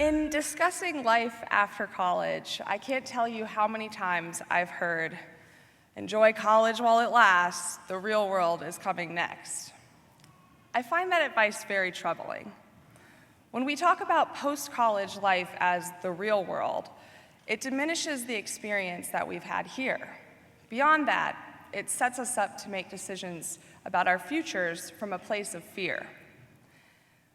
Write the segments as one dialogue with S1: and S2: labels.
S1: In discussing life after college, I can't tell you how many times I've heard, "Enjoy college while it lasts, the real world is coming next." I find that advice very troubling. When we talk about post-college life as the real world, it diminishes the experience that we've had here. Beyond that, it sets us up to make decisions about our futures from a place of fear.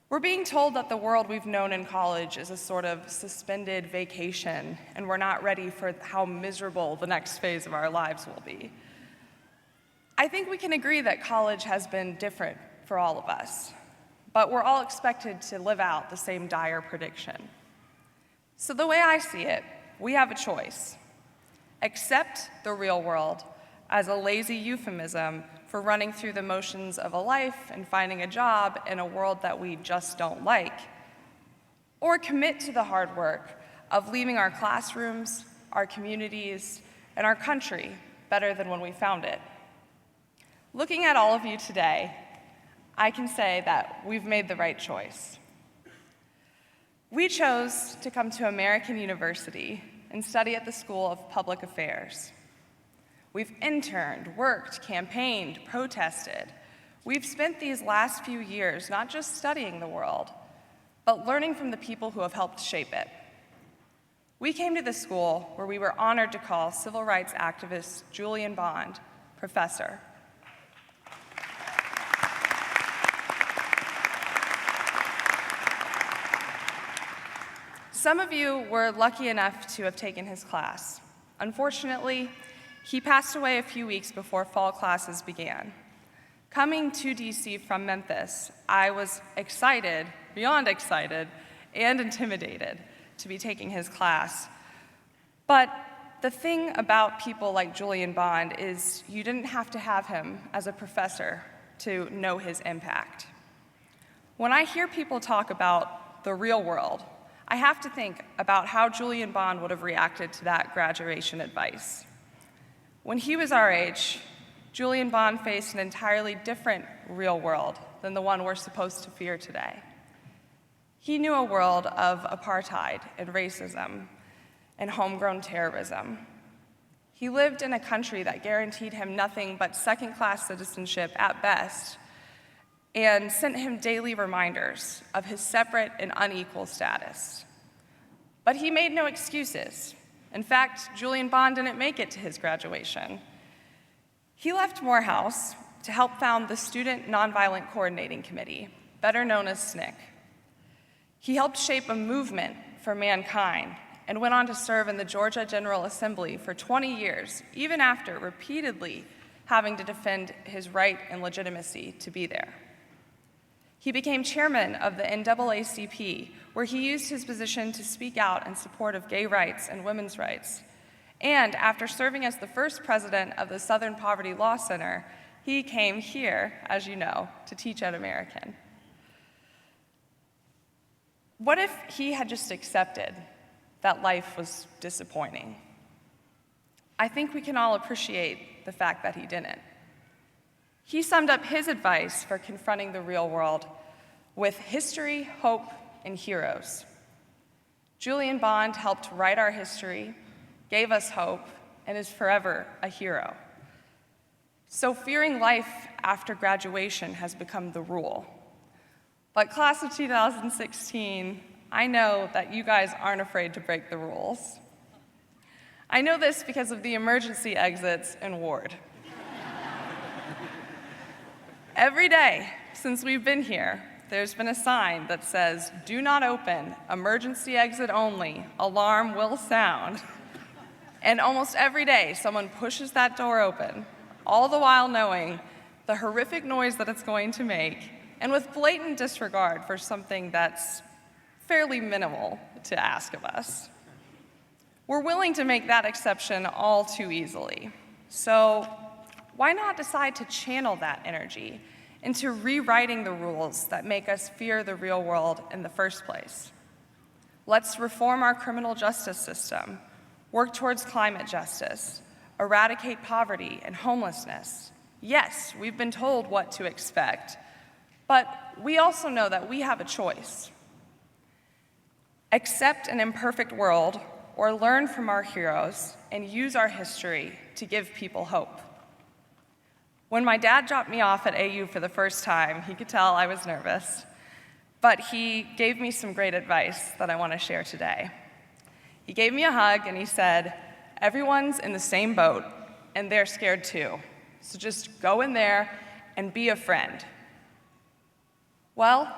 S1: We're being told that the world we've known in college is a sort of suspended vacation, and we're not ready for how miserable the next phase of our lives will be. I think we can agree that college has been different for all of us, but we're all expected to live out the same dire prediction. So the way I see it, we have a choice. Accept the real world as a lazy euphemism for running through the motions of a life and finding a job in a world that we just don't like, or commit to the hard work of leaving our classrooms, our communities, and our country better than when we found it. Looking at all of you today, I can say that we've made the right choice. We chose to come to American University and study at the School of Public Affairs. We've interned, worked, campaigned, protested. We've spent these last few years not just studying the world, but learning from the people who have helped shape it. We came to the school where we were honored to call civil rights activist Julian Bond professor. Some of you were lucky enough to have taken his class. Unfortunately, he passed away a few weeks before fall classes began. Coming to DC from Memphis, I was excited, beyond excited, and intimidated to be taking his class. But the thing about people like Julian Bond is you didn't have to have him as a professor to know his impact. When I hear people talk about the real world, I have to think about how Julian Bond would have reacted to that graduation advice. When he was our age, Julian Bond faced an entirely different real world than the one we're supposed to fear today. He knew a world of apartheid and racism and homegrown terrorism. He lived in a country that guaranteed him nothing but second-class citizenship at best and sent him daily reminders of his separate and unequal status. But he made no excuses. In fact, Julian Bond didn't make it to his graduation. He left Morehouse to help found the Student Nonviolent Coordinating Committee, better known as SNCC. He helped shape a movement for mankind and went on to serve in the Georgia General Assembly for 20 years, even after repeatedly having to defend his right and legitimacy to be there. He became chairman of the NAACP, where he used his position to speak out in support of gay rights and women's rights. And after serving as the first president of the Southern Poverty Law Center, he came here, as you know, to teach at American. What if he had just accepted that life was disappointing? I think we can all appreciate the fact that he didn't. He summed up his advice for confronting the real world with history, hope, and heroes. Julian Bond helped write our history, gave us hope, and is forever a hero. So fearing life after graduation has become the rule. But class of 2016, I know that you guys aren't afraid to break the rules. I know this because of the emergency exits in Ward. Every day since we've been here, there's been a sign that says, "Do not open, emergency exit only, alarm will sound." And almost every day, someone pushes that door open, all the while knowing the horrific noise that it's going to make, and with blatant disregard for something that's fairly minimal to ask of us. We're willing to make that exception all too easily. So why not decide to channel that energy into rewriting the rules that make us fear the real world in the first place? Let's reform our criminal justice system, work towards climate justice, eradicate poverty and homelessness. Yes, we've been told what to expect, but we also know that we have a choice. Accept an imperfect world or learn from our heroes and use our history to give people hope. When my dad dropped me off at AU for the first time, he could tell I was nervous, but he gave me some great advice that I want to share today. He gave me a hug and he said, "Everyone's in the same boat and they're scared too. So just go in there and be a friend." Well,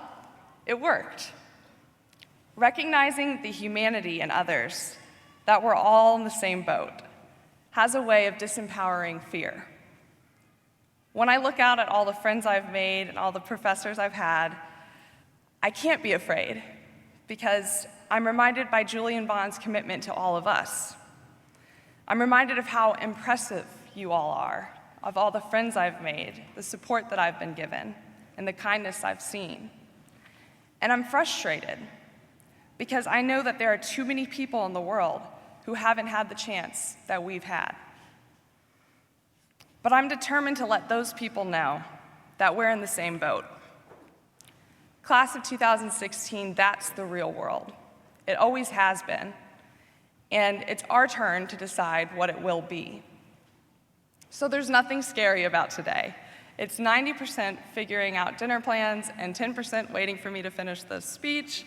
S1: it worked. Recognizing the humanity in others, that we're all in the same boat, has a way of disempowering fear. When I look out at all the friends I've made and all the professors I've had, I can't be afraid because I'm reminded by Julian Bond's commitment to all of us. I'm reminded of how impressive you all are, of all the friends I've made, the support that I've been given, and the kindness I've seen. And I'm frustrated because I know that there are too many people in the world who haven't had the chance that we've had. But I'm determined to let those people know that we're in the same boat. Class of 2016, that's the real world. It always has been. And it's our turn to decide what it will be. So there's nothing scary about today. It's 90% figuring out dinner plans and 10% waiting for me to finish this speech.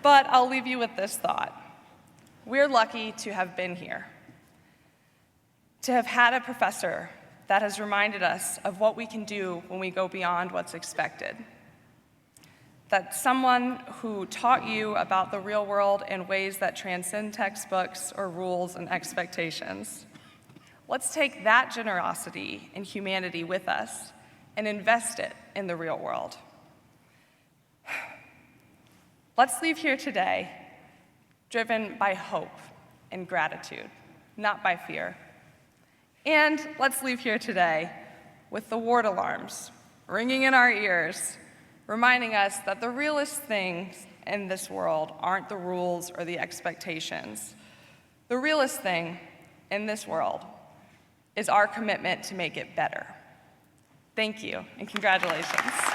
S1: But I'll leave you with this thought. We're lucky to have been here, to have had a professor that has reminded us of what we can do when we go beyond what's expected. That someone who taught you about the real world in ways that transcend textbooks or rules and expectations. Let's take that generosity and humanity with us and invest it in the real world. Let's leave here today driven by hope and gratitude, not by fear. And let's leave here today with the ward alarms ringing in our ears, reminding us that the realest things in this world aren't the rules or the expectations. The realest thing in this world is our commitment to make it better. Thank you, and congratulations.